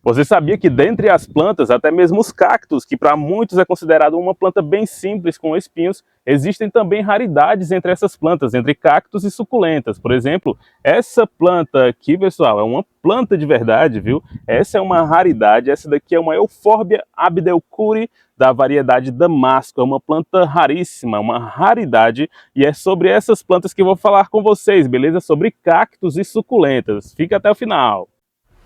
Você sabia que dentre as plantas, até mesmo os cactos, que para muitos é considerado uma planta bem simples com espinhos, existem também raridades entre essas plantas, entre cactos e suculentas. Por exemplo, essa planta aqui, pessoal, é uma planta de verdade, viu? Essa é uma raridade, essa daqui é uma Euphorbia abdelkuri da variedade Damasco, é uma planta raríssima, uma raridade, e é sobre essas plantas que eu vou falar com vocês, beleza? Sobre cactos e suculentas. Fica até o final.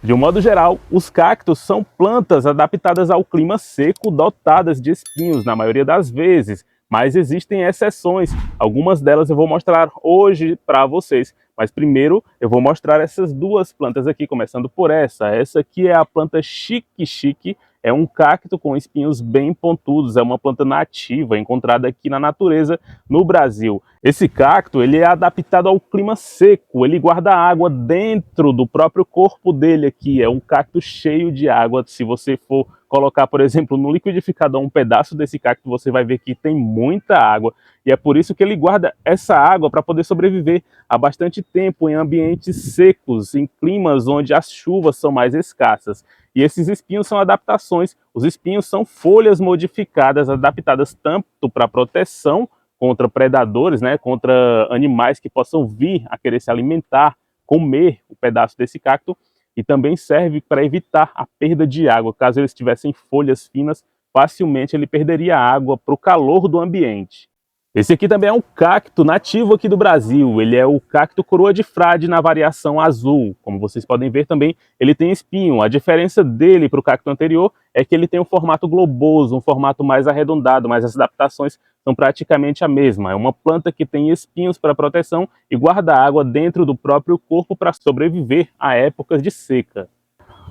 De um modo geral, os cactos são plantas adaptadas ao clima seco, dotadas de espinhos na maioria das vezes, mas existem exceções. Algumas delas eu vou mostrar hoje para vocês. Mas primeiro eu vou mostrar essas duas plantas aqui, começando por essa. Essa aqui é a planta xique-xique, é um cacto com espinhos bem pontudos, é uma planta nativa, encontrada aqui na natureza no Brasil. Esse cacto ele é adaptado ao clima seco, ele guarda água dentro do próprio corpo dele aqui, é um cacto cheio de água. Se você for colocar, por exemplo, no liquidificador um pedaço desse cacto, você vai ver que tem muita água, e é por isso que ele guarda essa água para poder sobreviver há bastante tempo em ambientes secos, em climas onde as chuvas são mais escassas. E esses espinhos são adaptações. Os espinhos são folhas modificadas, adaptadas tanto para proteção contra predadores, né, contra animais que possam vir a querer se alimentar, comer o pedaço desse cacto, e também serve para evitar a perda de água. Caso eles tivessem folhas finas, facilmente ele perderia água para o calor do ambiente. Esse aqui também é um cacto nativo aqui do Brasil, ele é o cacto coroa de frade na variação azul. Como vocês podem ver também, ele tem espinho. A diferença dele para o cacto anterior é que ele tem um formato globoso, um formato mais arredondado, mas as adaptações são praticamente a mesma. É uma planta que tem espinhos para proteção e guarda água dentro do próprio corpo para sobreviver a épocas de seca.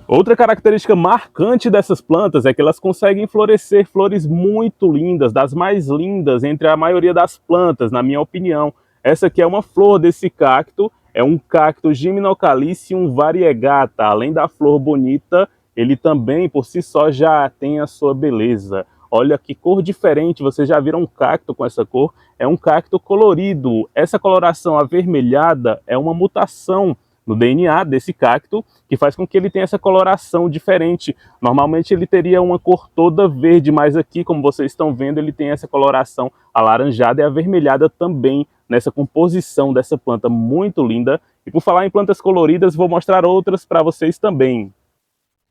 Outra característica marcante dessas plantas é que elas conseguem florescer flores muito lindas, das mais lindas entre a maioria das plantas, na minha opinião. Essa aqui é uma flor desse cacto, é um cacto Gymnocalycium variegata. Além da flor bonita, ele também por si só já tem a sua beleza. Olha que cor diferente, vocês já viram um cacto com essa cor? É um cacto colorido. Essa coloração avermelhada é uma mutação no DNA desse cacto, que faz com que ele tenha essa coloração diferente. Normalmente ele teria uma cor toda verde, mas aqui, como vocês estão vendo, ele tem essa coloração alaranjada e avermelhada também nessa composição dessa planta muito linda. E por falar em plantas coloridas, vou mostrar outras para vocês também.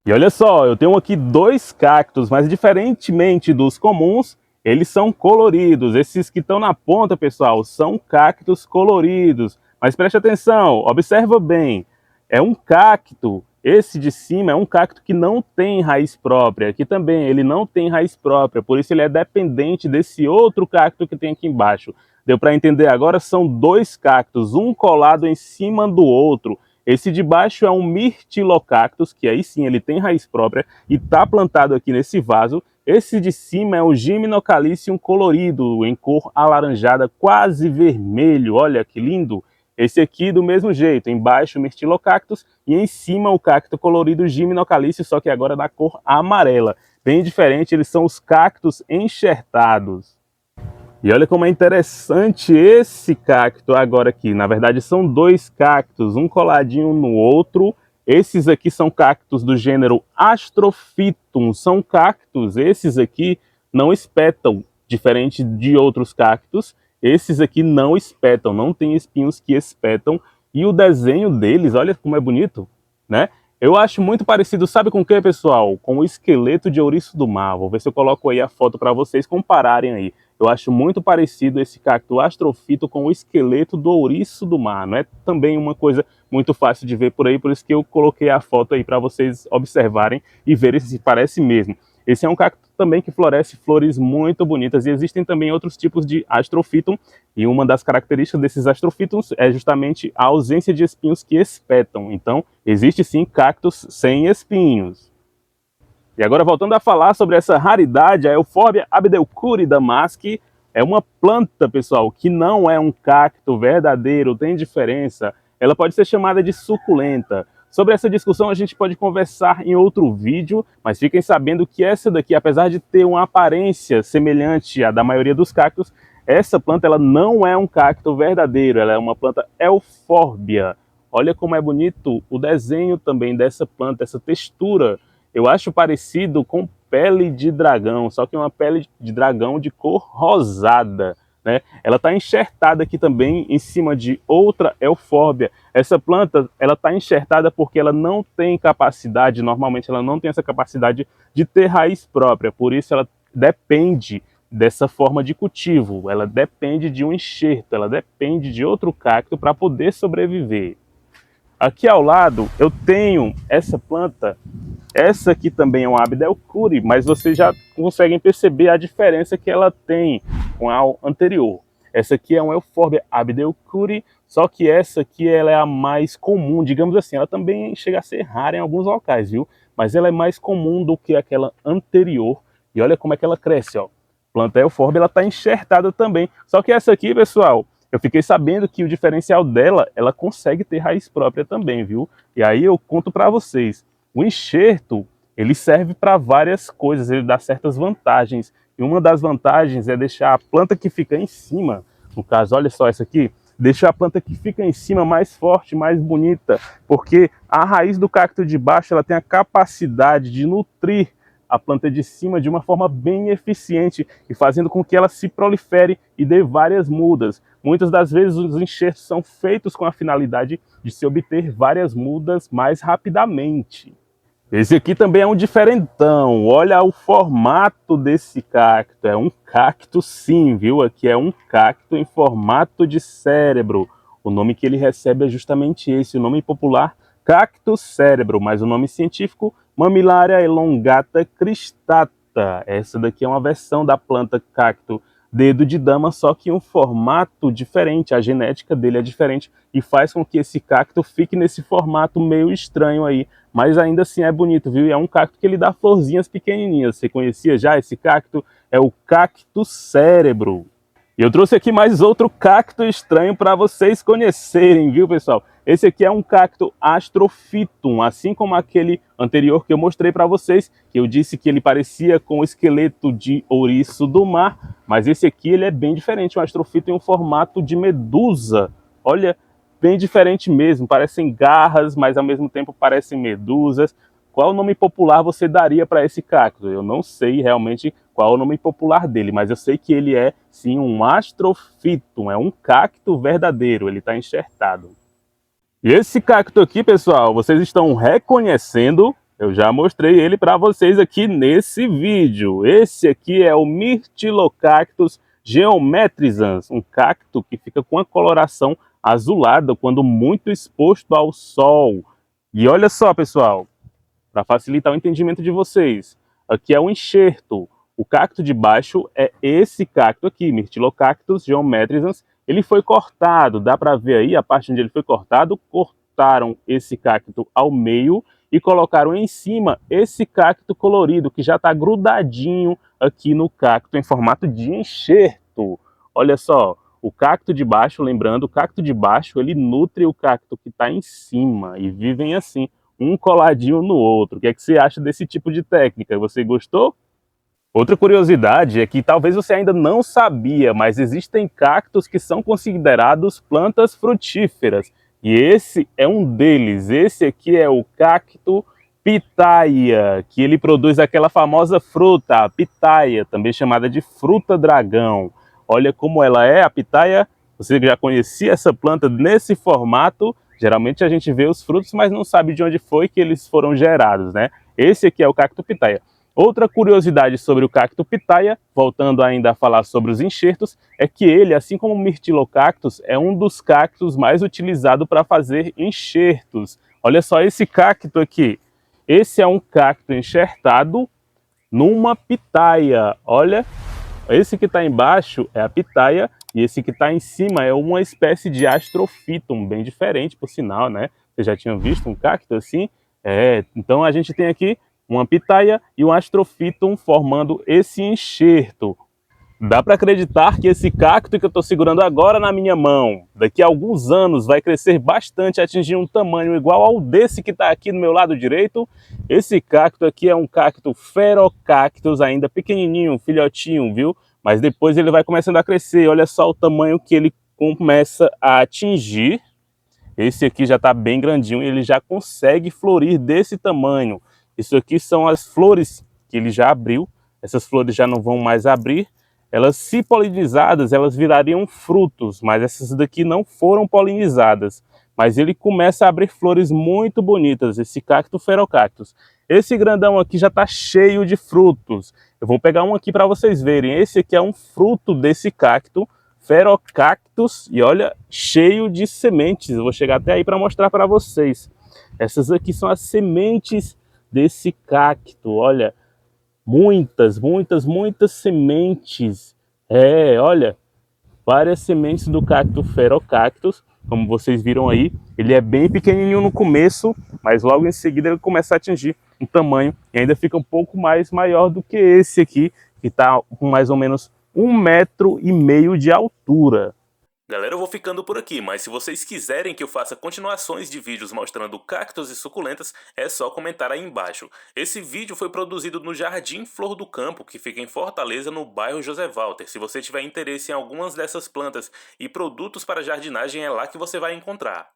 E olha só, eu tenho aqui dois cactos, mas diferentemente dos comuns, eles são coloridos. Esses que estão na ponta, pessoal, são cactos coloridos. Mas preste atenção, observa bem, é um cacto, esse de cima é um cacto que não tem raiz própria, aqui também ele não tem raiz própria, por isso ele é dependente desse outro cacto que tem aqui embaixo. Deu para entender agora? São dois cactos, um colado em cima do outro. Esse de baixo é um Myrtilocactus, que aí sim ele tem raiz própria e está plantado aqui nesse vaso. Esse de cima é o Gymnocalycium colorido, em cor alaranjada, quase vermelho, olha que lindo! Esse aqui do mesmo jeito, embaixo o Myrtilocactus e em cima o cacto colorido Gymnocalycium, só que agora da cor amarela. Bem diferente, eles são os cactos enxertados. E olha como é interessante esse cacto agora aqui. Na verdade são dois cactos, um coladinho no outro. Esses aqui são cactos do gênero Astrophytum. São cactos, esses aqui não espetam, diferente de outros cactos. Esses aqui não espetam, não tem espinhos que espetam. E o desenho deles, olha como é bonito, né? Eu acho muito parecido, sabe com o que, pessoal? Com o esqueleto de ouriço do mar. Vou ver se eu coloco aí a foto para vocês compararem aí. Eu acho muito parecido esse cacto Astrophytum com o esqueleto do ouriço do mar. Não é também uma coisa muito fácil de ver por aí, por isso que eu coloquei a foto aí para vocês observarem e verem se parece mesmo. Esse é um cacto também que floresce flores muito bonitas, e existem também outros tipos de Astrophytum, e uma das características desses Astrophytums é justamente a ausência de espinhos que espetam. Então, existe sim cactos sem espinhos. E agora voltando a falar sobre essa raridade, a Euphorbia abdelkuri damasci é uma planta, pessoal, que não é um cacto verdadeiro, tem diferença. Ela pode ser chamada de suculenta. Sobre essa discussão a gente pode conversar em outro vídeo, mas fiquem sabendo que essa daqui, apesar de ter uma aparência semelhante à da maioria dos cactos, essa planta ela não é um cacto verdadeiro, ela é uma planta eufórbia. Olha como é bonito o desenho também dessa planta, essa textura. Eu acho parecido com pele de dragão, só que é uma pele de dragão de cor rosada, né? Ela está enxertada aqui também em cima de outra eufórbia. Essa planta, ela está enxertada porque ela não tem capacidade, normalmente ela não tem essa capacidade de ter raiz própria, por isso ela depende dessa forma de cultivo, ela depende de um enxerto, ela depende de outro cacto para poder sobreviver. Aqui ao lado eu tenho essa planta, essa aqui também é uma Abdelkuri, mas vocês já conseguem perceber a diferença que ela tem com a anterior. Essa aqui é uma Euphorbia Abdelkuri, só que essa aqui ela é a mais comum, digamos assim, ela também chega a ser rara em alguns locais, viu? Mas ela é mais comum do que aquela anterior, e olha como é que ela cresce, ó. Planta Euphorbia, ela está enxertada também, só que essa aqui, pessoal, eu fiquei sabendo que o diferencial dela, ela consegue ter raiz própria também, viu? E aí eu conto para vocês. O enxerto, ele serve para várias coisas, ele dá certas vantagens. E uma das vantagens é deixar a planta que fica em cima, no caso, olha só essa aqui, deixar a planta que fica em cima mais forte, mais bonita, porque a raiz do cacto de baixo, ela tem a capacidade de nutrir a planta de cima de uma forma bem eficiente e fazendo com que ela se prolifere e dê várias mudas. Muitas das vezes os enxertos são feitos com a finalidade de se obter várias mudas mais rapidamente. Esse aqui também é um diferentão, olha o formato desse cacto, é um cacto sim, viu? Aqui é um cacto em formato de cérebro. O nome que ele recebe é justamente esse, o nome popular cacto cérebro, mas o nome científico Mammillaria elongata cristata. Essa daqui é uma versão da planta cacto dedo de dama, só que em um formato diferente, a genética dele é diferente e faz com que esse cacto fique nesse formato meio estranho aí, mas ainda assim é bonito, viu? E é um cacto que ele dá florzinhas pequenininhas. Você conhecia já esse cacto? É o cacto cérebro. E eu trouxe aqui mais outro cacto estranho para vocês conhecerem, viu, pessoal? Esse aqui é um cacto Astrophytum, assim como aquele anterior que eu mostrei para vocês, que eu disse que ele parecia com o esqueleto de ouriço do mar, mas esse aqui ele é bem diferente, um Astrophytum em um formato de medusa. Olha, bem diferente mesmo, parecem garras, mas ao mesmo tempo parecem medusas. Qual o nome popular você daria para esse cacto? Eu não sei realmente qual é o nome popular dele, mas eu sei que ele é, sim, um Astrophytum, é um cacto verdadeiro, ele está enxertado. E esse cacto aqui, pessoal, vocês estão reconhecendo, eu já mostrei ele para vocês aqui nesse vídeo. Esse aqui é o Myrtilocactus geometrizans, um cacto que fica com a coloração azulada quando muito exposto ao sol. E olha só, pessoal, para facilitar o entendimento de vocês, aqui é o enxerto. O cacto de baixo é esse cacto aqui, Myrtilocactus geometrizans. Ele foi cortado, dá para ver aí a parte onde ele foi cortado, cortaram esse cacto ao meio e colocaram em cima esse cacto colorido, que já está grudadinho aqui no cacto em formato de enxerto. Olha só, o cacto de baixo, lembrando, o cacto de baixo ele nutre o cacto que está em cima e vivem assim, um coladinho no outro. O que é que você acha desse tipo de técnica? Você gostou? Outra curiosidade é que talvez você ainda não sabia, mas existem cactos que são considerados plantas frutíferas. E esse é um deles. Esse aqui é o cacto pitaia, que ele produz aquela famosa fruta, a pitaia, também chamada de fruta dragão. Olha como ela é, a pitaia. Você já conhecia essa planta nesse formato? Geralmente a gente vê os frutos, mas não sabe de onde foi que eles foram gerados, né? Esse aqui é o cacto pitaia. Outra curiosidade sobre o cacto pitaia, voltando ainda a falar sobre os enxertos, é que ele, assim como o Myrtilocactus, é um dos cactos mais utilizados para fazer enxertos. Olha só esse cacto aqui. Esse é um cacto enxertado numa pitaia. Olha, esse que está embaixo é a pitaia e esse que está em cima é uma espécie de Astrophytum, bem diferente, por sinal, né? Vocês já tinham visto um cacto assim? Então a gente tem aqui uma pitaia e um Astrophytum formando esse enxerto. Dá para acreditar que esse cacto que eu estou segurando agora na minha mão, daqui a alguns anos vai crescer bastante, atingir um tamanho igual ao desse que está aqui no meu lado direito. Esse cacto aqui é um cacto Pherocactus, ainda pequenininho, filhotinho, viu? Mas depois ele vai começando a crescer, olha só o tamanho que ele começa a atingir. Esse aqui já está bem grandinho, ele já consegue florir desse tamanho. Isso aqui são as flores que ele já abriu. Essas flores já não vão mais abrir. Elas, se polinizadas, elas virariam frutos, mas essas daqui não foram polinizadas. Mas ele começa a abrir flores muito bonitas, esse cacto Pherocactus. Esse grandão aqui já está cheio de frutos. Eu vou pegar um aqui para vocês verem. Esse aqui é um fruto desse cacto Pherocactus e olha, cheio de sementes. Eu vou chegar até aí para mostrar para vocês. Essas aqui são as sementes desse cacto. Olha, muitas, muitas, muitas sementes. Olha, várias sementes do cacto Pherocactus. Como vocês viram aí, ele é bem pequenininho no começo, mas logo em seguida ele começa a atingir um tamanho e ainda fica um pouco mais maior do que esse aqui, que está com mais ou menos 1,5 m de altura. Galera, eu vou ficando por aqui, mas se vocês quiserem que eu faça continuações de vídeos mostrando cactos e suculentas, é só comentar aí embaixo. Esse vídeo foi produzido no Jardim Flor do Campo, que fica em Fortaleza, no bairro José Walter. Se você tiver interesse em algumas dessas plantas e produtos para jardinagem, é lá que você vai encontrar.